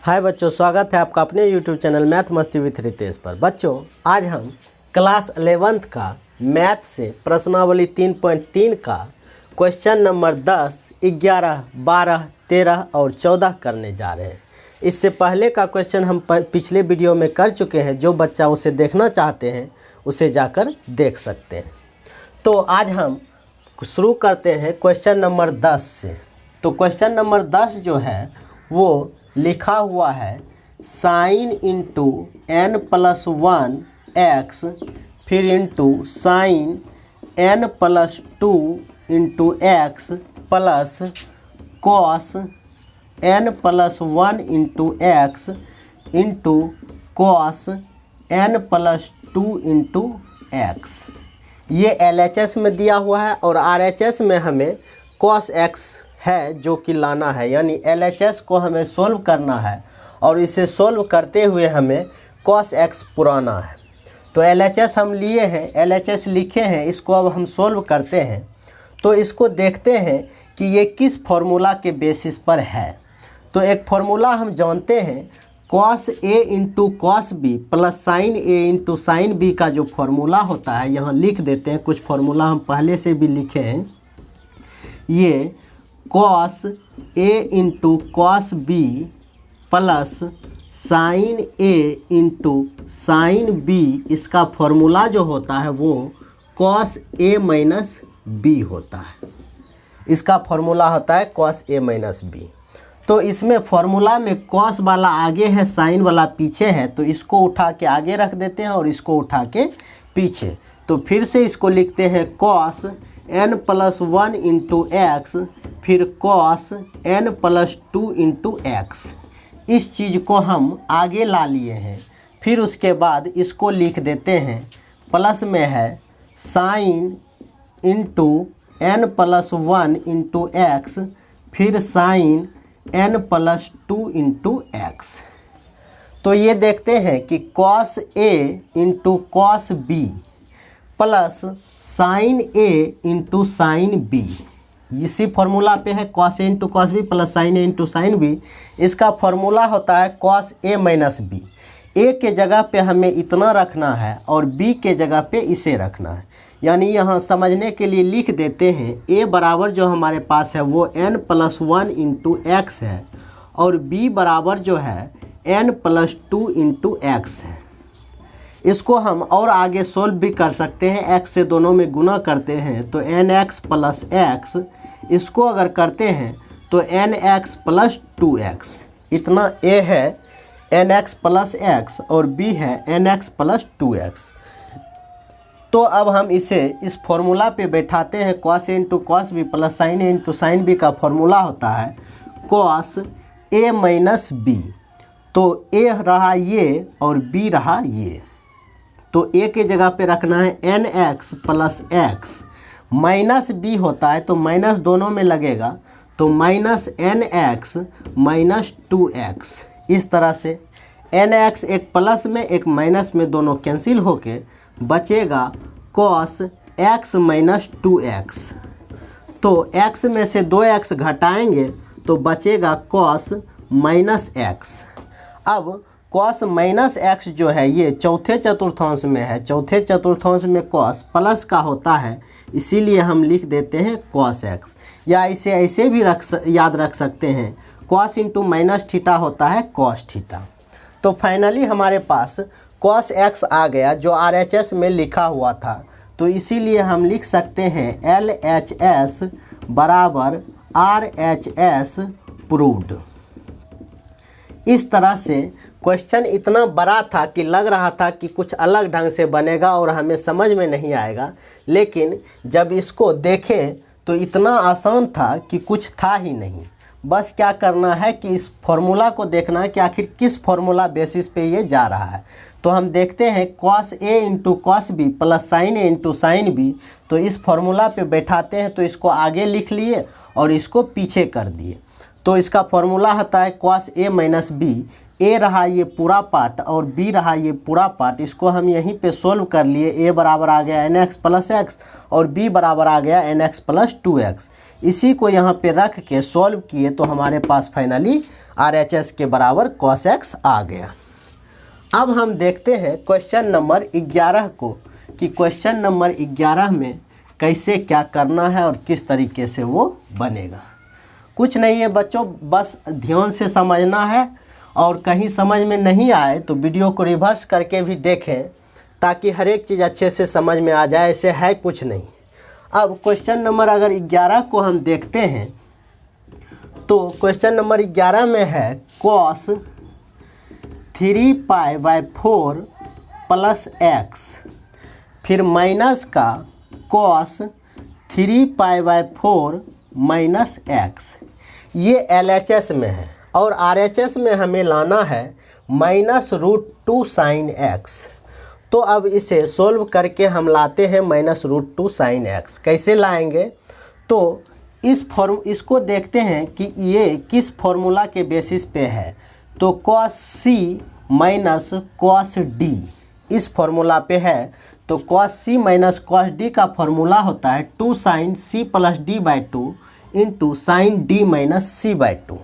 हाय बच्चों, स्वागत है आपका अपने YouTube चैनल मैथ मस्ती विथ रितेश पर। बच्चों, आज हम क्लास 11th का मैथ से प्रश्नावली 3.3 का क्वेश्चन नंबर 10, 11, 12, 13 और 14 करने जा रहे हैं। इससे पहले का क्वेश्चन हम पिछले वीडियो में कर चुके हैं। जो बच्चा उसे देखना चाहते हैं उसे जाकर देख सकते हैं। तो आज हम शुरू करते हैं क्वेश्चन नंबर 10 से। तो क्वेश्चन नंबर 10 जो है वो लिखा हुआ है sine into n plus 1 x फिर into sine n plus 2 into x plus cos n plus 1 into x into cos n plus 2 into x. ये LHS में दिया हुआ है और RHS में हमें कॉस x है जो कि लाना है, यानी LHS को हमें सोल्व करना है और इसे सोल्व करते हुए हमें cos x पुराना है। तो LHS हम लिए हैं, LHS लिखे हैं, इसको अब हम सोल्व करते हैं। तो इसको देखते हैं कि ये किस फॉर्मूला के बेसिस पर है। तो एक फॉर्मूला हम जानते हैं, cos a into cos B plus sine a into sine B का जो फॉर्मूला होता है, यहाँ लिख देते हैं। कुछ फॉर्मूला हम पहले से भी लिखे हैं। ये cos a into cos B plus sine a into sine B, इसका फॉर्मूला जो होता है वो cos a माइनस बी होता है। इसका फॉर्मूला होता है cos a माइनस बी। तो इसमें फॉर्मूला में cos वाला आगे है, साइन वाला पीछे है, तो इसको उठा के आगे रख देते हैं और इसको उठा के पीछे। तो फिर से इसको लिखते हैं cos n plus 1 into x फिर cos n plus 2 into x. इस चीज़ को हम आगे ला लिए हैं। फिर उसके बाद इसको लिख देते हैं, प्लस में है sine into n plus 1 into x फिर sine n plus 2 into x. तो ये देखते हैं कि cos a into cos B plus sine a into sine B, इसी फॉर्मूला पे है cos a into cos B plus sine a into sine B. इसका फॉर्मूला होता है cos a minus B. a के जगह पे हमें इतना रखना है और b के जगह पे इसे रखना है। यानी यहाँ समझने के लिए लिख देते हैं, a बराबर जो हमारे पास है वो n प्लस 1 इंटू एक्स है और b बराबर जो है n प्लस 2 इंटू एक्स है। इसको हम और आगे सोल्व भी कर सकते हैं, x से दोनों में गुना करते हैं तो nx प्लस x, इसको अगर करते हैं तो nx प्लस 2x। इतना a है nx प्लस x और b है nx प्लस 2x। तो अब हम इसे इस फॉर्मूला पे बैठाते हैं। cos a into cos B plus sine a into sine B का फॉर्मूला होता है cos a माइनस बी। तो a रहा ये और b रहा ये। तो a के जगह पे रखना है nx plus x, minus b होता है तो माइनस दोनों में लगेगा, तो माइनस nx माइनस 2x। इस तरह से nx एक प्लस में एक माइनस में दोनों कैंसिल होके बचेगा cos x माइनस 2x। तो x में से 2x घटाएंगे तो बचेगा cos माइनस x। अब cos माइनस x जो है ये चौथे चतुर्थांश में है। चौथे चतुर्थांश में cos प्लस का होता है, इसीलिए हम लिख देते हैं cos x। या इसे ऐसे भी याद रख सकते हैं, cos इंटू माइनस थीटा होता है cos थीटा। तो फाइनली हमारे पास cos x आ गया जो RHS में लिखा हुआ था। तो इसीलिए हम लिख सकते हैं LHS बराबर RHS प्रूव्ड। इस तरह से क्वेश्चन इतना बड़ा था कि लग रहा था कि कुछ अलग ढंग से बनेगा और हमें समझ में नहीं आएगा, लेकिन जब इसको देखें तो इतना आसान था कि कुछ था ही नहीं। बस क्या करना है कि इस फॉर्मूला को देखना है कि आखिर किस फॉर्मूला बेसिस पे ये जा रहा है। तो हम देखते हैं cos a into cos B plus sine a into sine B. तो इस फॉर्मूला पे बैठाते हैं, तो इसको आगे लिख लिए और इसको पीछे कर दिए। तो इसका फॉर्मूला होता है cos a minus B. a रहा ये पूरा पार्ट और b रहा ये पूरा पार्ट। इसको हम यहीं पे सोल्व कर लिए। a बराबर आ गया nx प्लस एक्स और b बराबर आ गया nx प्लस 2x। इसी को यहाँ पे रख के सॉल्व किए तो हमारे पास फाइनली RHS के बराबर cos x आ गया। अब हम देखते हैं क्वेश्चन नंबर 11 को कि क्वेश्चन नंबर 11 में कैसे क्या करना है और किस तरीके से वो बनेगा। कुछ नहीं है बच्चों, बस ध्यान से समझना है और कहीं समझ में नहीं आए तो वीडियो को रिवर्स करके भी देखें ताकि हर एक चीज़ अच्छे से समझ में आ जाए। ऐसे है कुछ नहीं। अब क्वेश्चन नंबर अगर 11 को हम देखते हैं तो क्वेश्चन नंबर 11 में है cos 3π/4 प्लस x, फिर माइनस का cos 3π/4 माइनस x। ये LHS में है और RHS में हमें लाना है -√2 sin x। तो अब इसे सोल्व करके हम लाते हैं -√2 sin x। कैसे लाएंगे तो इसको देखते हैं कि ये किस फॉर्मूला के बेसिस पे है। तो cos c minus cos d इस फॉर्मूला पे है। तो cos c minus cos d का फॉर्मूला होता है 2 sin c plus d/2 into sine d minus c/2,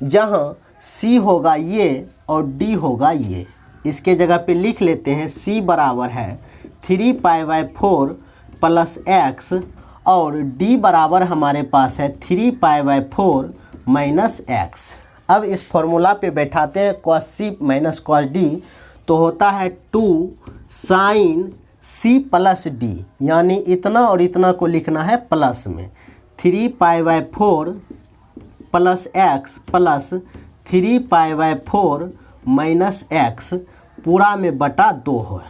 जहाँ c होगा ये और d होगा ये। इसके जगह पे लिख लेते हैं c बराबर है 3π/4 प्लस x और d बराबर हमारे पास है 3π/4 माइनस x। अब इस फॉर्मूला पे बैठाते हैं cos c minus cos d, तो होता है 2 sin c प्लस d, यानी इतना और इतना को लिखना है प्लस में। 3π/4 plus x plus 3π/4 minus x पूरा में बटा 2 है।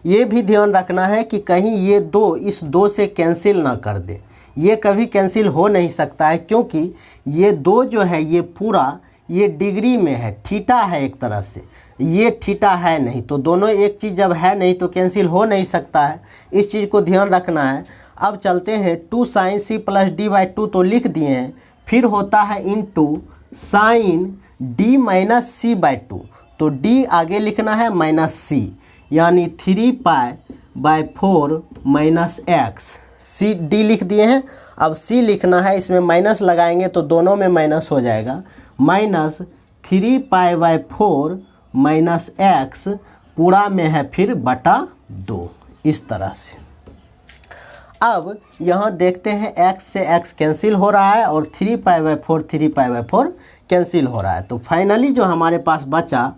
ये भी ध्यान रखना है कि कहीं ये 2 इस 2 से कैंसिल ना कर दे। ये कभी कैंसिल हो नहीं सकता है क्योंकि ये 2 जो है ये पूरा ये डिग्री में है, थीटा है एक तरह से, ये थीटा है नहीं। तो दोनों एक चीज़ जब है नहीं तो कैंसिल हो नहीं सकता है, इस चीज़ को ध्यान रखना है। अब चलते हैं 2 sin c प्लस d/2 तो लिख दिए हैं, फिर होता है into sine d minus c/2, तो d आगे लिखना है माइनस c, यानी 3π/4 माइनस x। c d लिख दिए हैं, अब c लिखना है, इसमें माइनस लगाएंगे तो दोनों में माइनस हो जाएगा, माइनस 3π/4 माइनस x पूरा में है फिर बटा 2, इस तरह से। अब यहाँ देखते हैं x से x कैंसिल हो रहा है और 3π/4 कैंसिल हो रहा है। तो फाइनली जो हमारे पास बचा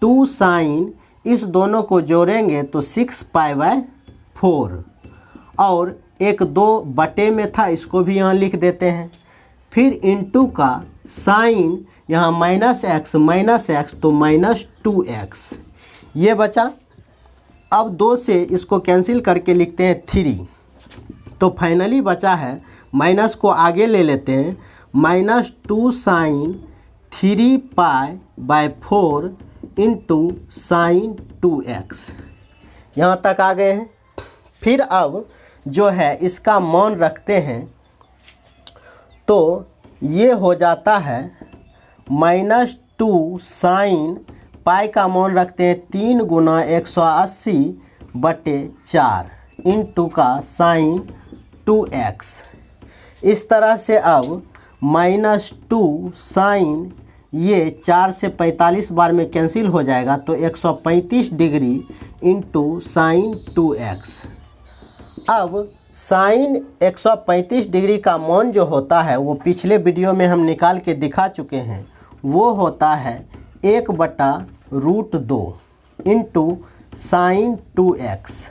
2 साइन, इस दोनों को जोड़ेंगे तो 6π/4 और एक 2 बटे में था, इसको भी यहाँ लिख देते हैं। फिर इंटू का साइन यहाँ माइनस x तो माइनस 2x ये बचा। अब 2 से इसको कैंसिल करके लिखते हैं 3, तो फाइनली बचा है, माइनस को आगे ले लेते हैं, -2 साइन 3π/4 इंटू साइन 2x। यहाँ तक आ गए हैं। फिर अब जो है इसका मान रखते हैं तो ये हो जाता है -2 साइन, पाई का मान रखते हैं 3 गुना 180/4 इंटू का साइन 2x। इस तरह से अब -2 साइन, ये 4 से 45 बार में कैंसिल हो जाएगा तो 135 डिग्री इंटू साइन 2x। अब साइन 135 डिग्री का मान जो होता है वो पिछले वीडियो में हम निकाल के दिखा चुके हैं, वो होता है 1/√2 इंटू साइन 2x।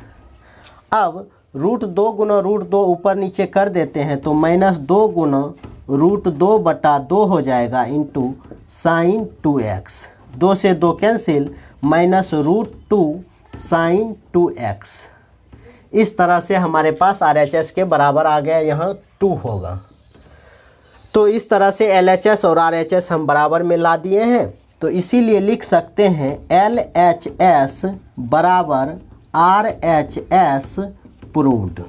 अब √2 गुना √2 ऊपर नीचे कर देते हैं तो -2 गुना √2/2 हो जाएगा इंटू साइन 2x। 2 से 2 कैंसिल, -√2 साइन 2x। इस तरह से हमारे पास RHS के बराबर आ गया, यहाँ 2 होगा। तो इस तरह से LHS और RHS हम बराबर में ला दिए हैं। तो इसीलिए लिख सकते हैं LHS बराबर RHS प्रूव्ड।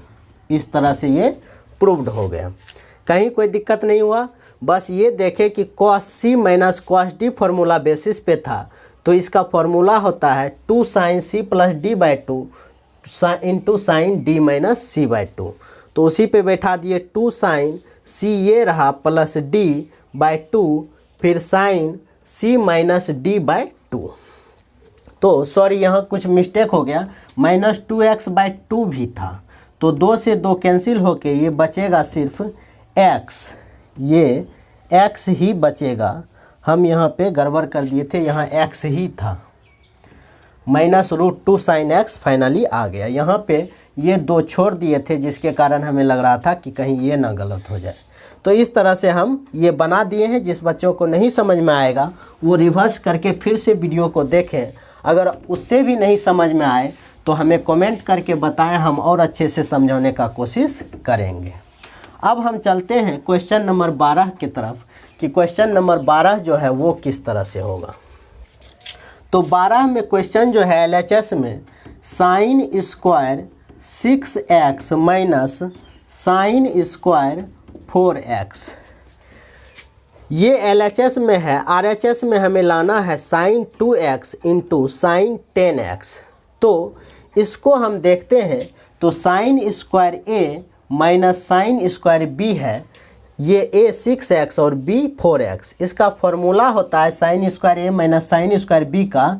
इस तरह से ये प्रूव्ड हो गया, कहीं कोई दिक्कत नहीं हुआ। बस ये देखें कि cos c minus cos d formula basis पे था, तो इसका फार्मूला होता है 2 sin c plus d/2 into sine d minus c/2। तो उसी पे बैठा दिए 2 साइन सी ये रहा प्लस डी बाई 2, फिर sine C minus D by 2। तो सॉरी यहाँ कुछ मिस्टेक हो गया, -2x/2 भी था, तो 2 से 2 कैंसिल होके ये बचेगा सिर्फ x, ये x ही बचेगा। हम यहाँ पे गड़बड़ कर दिए थे, यहाँ x ही था, -√2 sin x फाइनली आ गया। यहाँ पे ये 2 छोड़ दिए थे जिसके कारण हमें लग रहा था कि कहीं ये ना गलत हो जाए। तो इस तरह से हम ये बना दिए हैं। जिस बच्चों को नहीं समझ में आएगा वो रिवर्स करके फिर से वीडियो को देखें, अगर उससे भी नहीं समझ में आए तो हमें कमेंट करके बताएं, हम और अच्छे से समझाने का कोशिश करेंगे। अब हम चलते हैं क्वेश्चन नंबर 12 की तरफ कि क्वेश्चन नंबर 12 जो है वो किस तरह से होगा। तो 12 में क्वेश्चन जो है LHS में sine square 6x minus sine square 4x, ये LHS में है। RHS में हमें लाना है sign 2x into sine 10x। तो इसको हम देखते हैं तो sign square a minus sine square b है, ये a 6x और b 4x। इसका फॉर्मूला होता है sine square a minus sine square b का,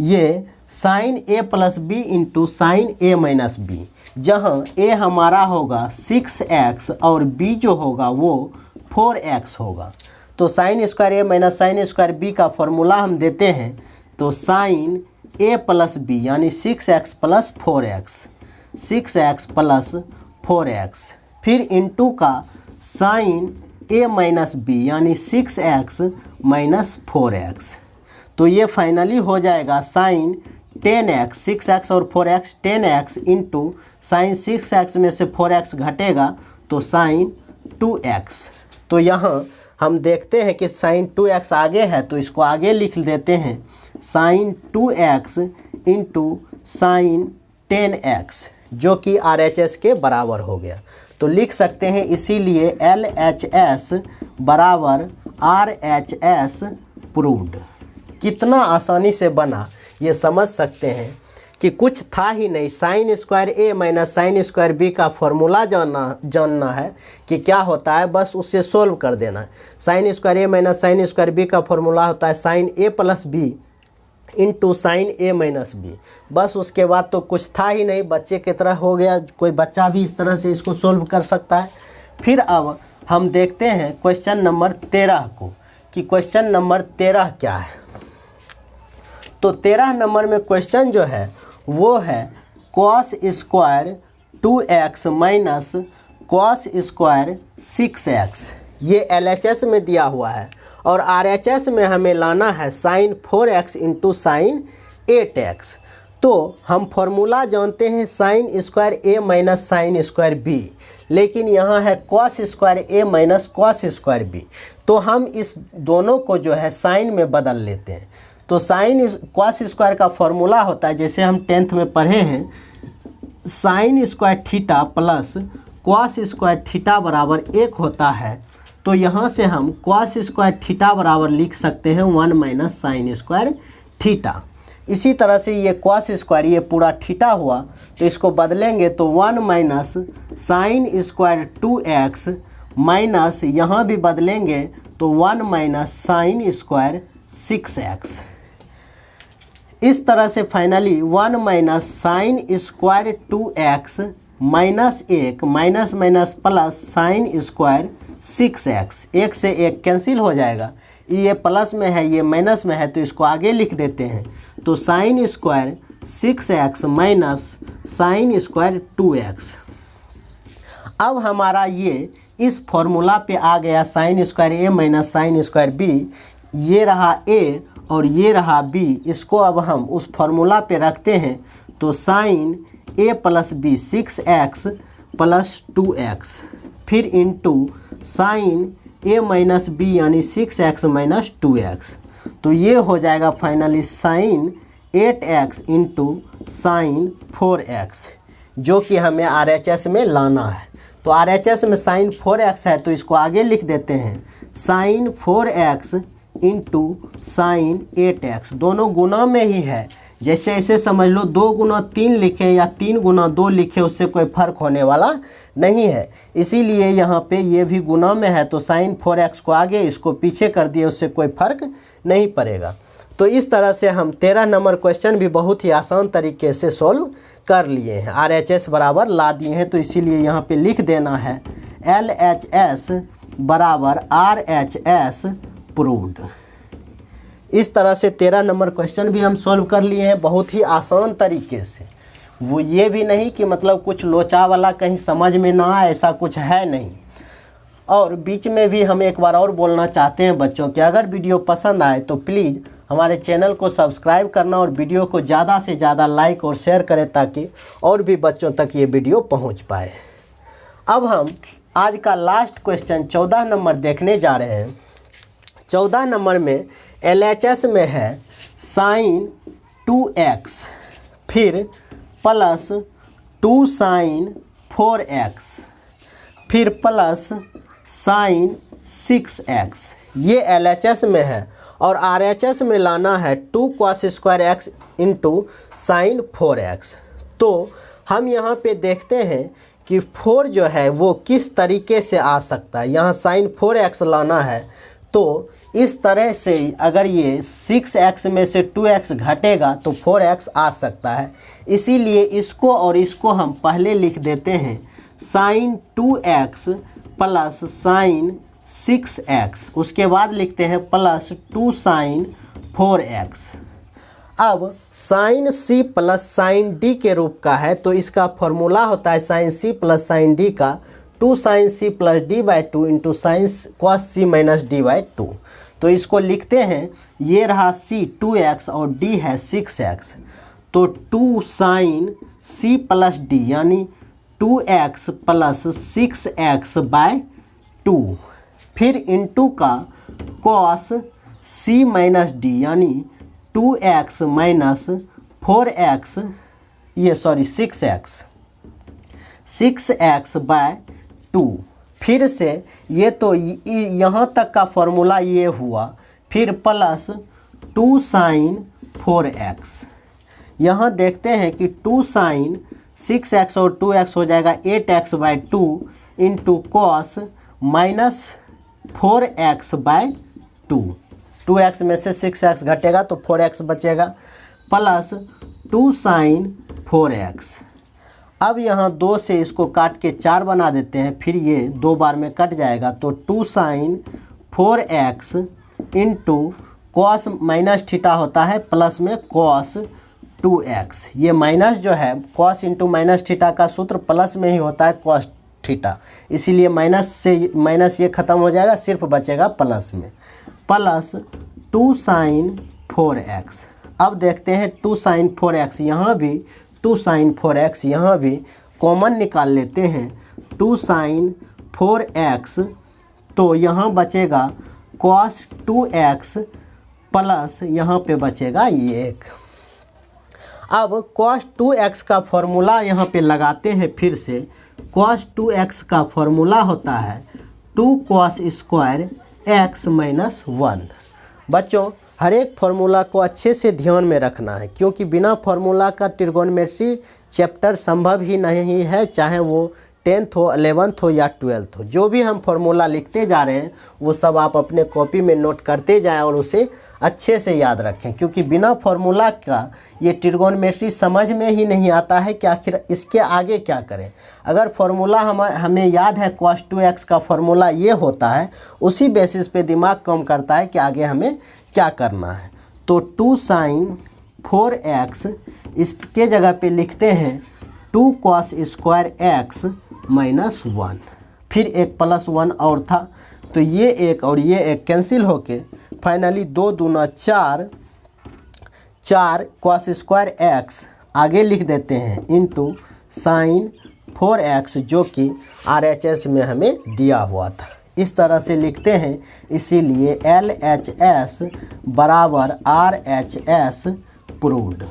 ये sine a plus b into sine a minus b, जहाँ a हमारा होगा 6x और b जो होगा वो 4x होगा। तो sign square a minus sine square b का फॉर्मूला हम देते हैं, तो साइन a प्लस b यानी 6x plus 4x, 6x plus 4x, फिर इंटू का साइन a माइनस b यानी 6x माइनस 4x। तो ये फाइनली हो जाएगा साइन 10x, 6x और 4x 10x into sine 6x में से 4x घटेगा तो साइन 2x। तो यहाँ हम देखते हैं कि साइन 2x आगे है तो इसको आगे लिख देते हैं, sign 2x into sine 10x जो कि RHS के बराबर हो गया। तो लिख सकते हैं इसीलिए LHS बराबर RHS प्रूव्ड। कितना आसानी से बना ये समझ सकते हैं कि कुछ था ही नहीं, sign square a minus sine square b का फॉर्मूला जानना है कि क्या होता है, बस उससे सोल्व कर देना है। Sine square a minus sine square b का फॉर्मूला होता है sine a plus b into sine a minus b, बस उसके बाद तो कुछ था ही नहीं, बच्चे की तरह हो गया। कोई बच्चा भी इस तरह से इसको सोल्व कर सकता है। फिर अब हम देखते हैं क्वेश्चन नंबर 13 को कि क्वेश्चन नंबर 13 क्या है। तो 13 नंबर में क्वेश्चन जो है वो है cos square 2x minus cos square 6x, ये LHS में दिया हुआ है और RHS में हमें लाना है sign 4x into sine 8x। तो हम फॉर्मूला जानते हैं sign square a minus sine square b, लेकिन यहाँ है cos square a minus cos square b, तो हम इस दोनों को जो है साइन में बदल लेते हैं। तो साइन कॉस स्क्वायर का फॉर्मूला होता है, जैसे हम 10th में पढ़े हैं, sine square theta plus cos square theta बराबर 1 होता है। तो यहाँ से हम कॉस स्क्वायर थीटा बराबर लिख सकते हैं 1 माइनस साइन स्क्वायर थीटा। इसी तरह से ये कॉस स्क्वायर ये पूरा थीटा हुआ तो इसको बदलेंगे तो 1 minus sine square 2x minus यहाँ भी बदलेंगे तो 1 माइनस साइन स्क्वायर 6x। इस तरह से finally 1 minus sine square 2x minus 1 minus minus plus sine square 6x, 1 से 1 कैंसिल हो जाएगा, ये प्लस में है ये माइनस में है तो इसको आगे लिख देते हैं। तो sine square 6x minus sine square 2x। अब हमारा ये इस फॉर्मूला पे आ गया sign square a minus sine square b, ये रहा a और ये रहा b। इसको अब हम उस फॉर्मूला पे रखते हैं तो sine a plus b 6x plus 2x, फिर into sine a minus b यानी 6x माइनस 2x। तो ये हो जाएगा finally sign 8x into sine 4x, जो कि हमें RHS में लाना है। तो RHS में साइन 4x है तो इसको आगे लिख देते हैं, sign 4x into sine 8x, दोनों गुना में ही है, जैसे ऐसे समझ लो 2 गुना 3 लिखें या 3 गुना 2 लिखें, उससे कोई फ़र्क होने वाला नहीं है। इसीलिए यहाँ पे ये भी गुना में है तो sin 4x को आगे इसको पीछे कर दिए, उससे कोई फ़र्क नहीं पड़ेगा। तो इस तरह से हम 13 नंबर क्वेश्चन भी बहुत ही आसान तरीके से सॉल्व कर लिए हैं। RHS बराबर ला दिए हैं, तो इसीलिए यहाँ पे लिख देना है LHS बराबर RHS प्रूव्ड। इस तरह से 13 नंबर क्वेश्चन भी हम सॉल्व कर लिए हैं बहुत ही आसान तरीके से। वो ये भी नहीं कि मतलब कुछ लोचा वाला कहीं समझ में ना आए, ऐसा कुछ है नहीं। और बीच में भी हम एक बार और बोलना चाहते हैं बच्चों कि अगर वीडियो पसंद आए तो प्लीज़ हमारे चैनल को सब्सक्राइब करना और वीडियो को ज़्यादा से ज़्यादा लाइक और शेयर करें ताकि और भी बच्चों तक ये वीडियो पहुंच पाए। अब हम आज का लास्ट क्वेश्चन 14 नंबर देखने जा रहे हैं। 14 नंबर में LHS में है sin 2x फिर प्लस 2 sin 4x फिर प्लस sin 6x, ये LHS में है। और RHS में लाना है 2 cos square x into sin 4x। तो हम यहाँ पे देखते हैं कि 4 जो है वो किस तरीके से आ सकता है। यहाँ sin 4x लाना है तो इस तरह से अगर ये 6x में से 2x घटेगा तो 4x आ सकता है। इसीलिए इसको और इसको हम पहले लिख देते हैं sin 2x plus sin 6x, उसके बाद लिखते हैं प्लस 2 sin 4x। अब sin c plus sin d के रूप का है तो इसका फॉर्मूला होता है sin c plus sin d का 2 sin c plus d by 2 into sin cos c minus d by 2। तो इसको लिखते हैं, ये रहा c 2x और d है 6x, तो 2 sin c प्लस d यानी 2x प्लस 6x बाय 2 फिर इंटू का cos c माइनस d यानी 2x माइनस 4x, ये सॉरी 6x बाय 2। फिर से ये तो यहाँ तक का फॉर्मूला ये हुआ, फिर प्लस 2 sin 4x। यहाँ देखते हैं कि 2 sin 6x और 2x हो जाएगा 8x by 2 into cos minus 4x by 2। 2x में से 6x घटेगा तो 4x बचेगा प्लस 2 sin 4x। अब यहाँ 2 से इसको काट के 4 बना देते हैं, फिर ये 2 बार में कट जाएगा तो 2 sin 4x into cos minus theta होता है प्लस में कॉस 2x। ये माइनस जो है कॉस इंटू माइनस थीटा का सूत्र प्लस में ही होता है कॉस थीटा, इसीलिए माइनस से माइनस ये ख़त्म हो जाएगा, सिर्फ बचेगा प्लस में प्लस 2 sin 4x। अब देखते हैं 2 sin 4x, यहाँ भी 2 sin 4x, यहाँ भी कॉमन निकाल लेते हैं 2 sin 4x, तो यहाँ बचेगा cos 2x प्लस यहाँ पे बचेगा ये 1। अब cos 2x का फॉर्मूला यहाँ पे लगाते हैं फिर से। cos 2x का फॉर्मूला होता है 2 cos स्क्वायर x माइनस 1। बच्चों हर एक फार्मूला को अच्छे से ध्यान में रखना है, क्योंकि बिना फार्मूला का ट्रिगोनोमेट्री चैप्टर संभव ही नहीं है, चाहे वो 10th हो, 11th हो या 12th हो। जो भी हम फार्मूला लिखते जा रहे हैं वो सब आप अपने कॉपी में नोट करते जाएं और उसे अच्छे से याद रखें, क्योंकि बिना फार्मूला का ये ट्रिगोनोमेट्री समझ में ही नहीं आता है कि आखिर इसके आगे क्या करें। अगर फार्मूला हमें याद है cos 2x का फार्मूला ये होता है, उसी बेसिस पे दिमाग काम करता है कि आगे हमें क्या करना है। तो 2 sin 4x इसके जगह पे लिखते हैं 2 cos स्क्वायर x माइनस 1, फिर एक प्लस 1 और था तो ये एक और ये एक कैंसिल होके फाइनली 2 दूना 4 cos स्क्वायर x आगे लिख देते हैं इंटू sin 4x, जो कि RHS में हमें दिया हुआ था। इस तरह से लिखते हैं, इसीलिए LHS बराबर RHS प्रूव्ड।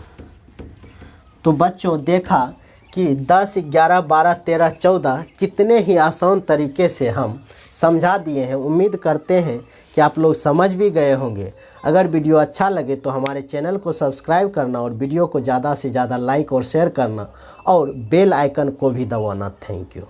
तो बच्चों देखा कि 10, 11, 12, 13, 14 कितने ही आसान तरीके से हम समझा दिए हैं। उम्मीद करते हैं कि आप लोग समझ भी गए होंगे। अगर वीडियो अच्छा लगे तो हमारे चैनल को सब्सक्राइब करना और वीडियो को ज़्यादा से ज़्यादा लाइक और शेयर करना और बेल आइकन को भी दबाना। Thank you.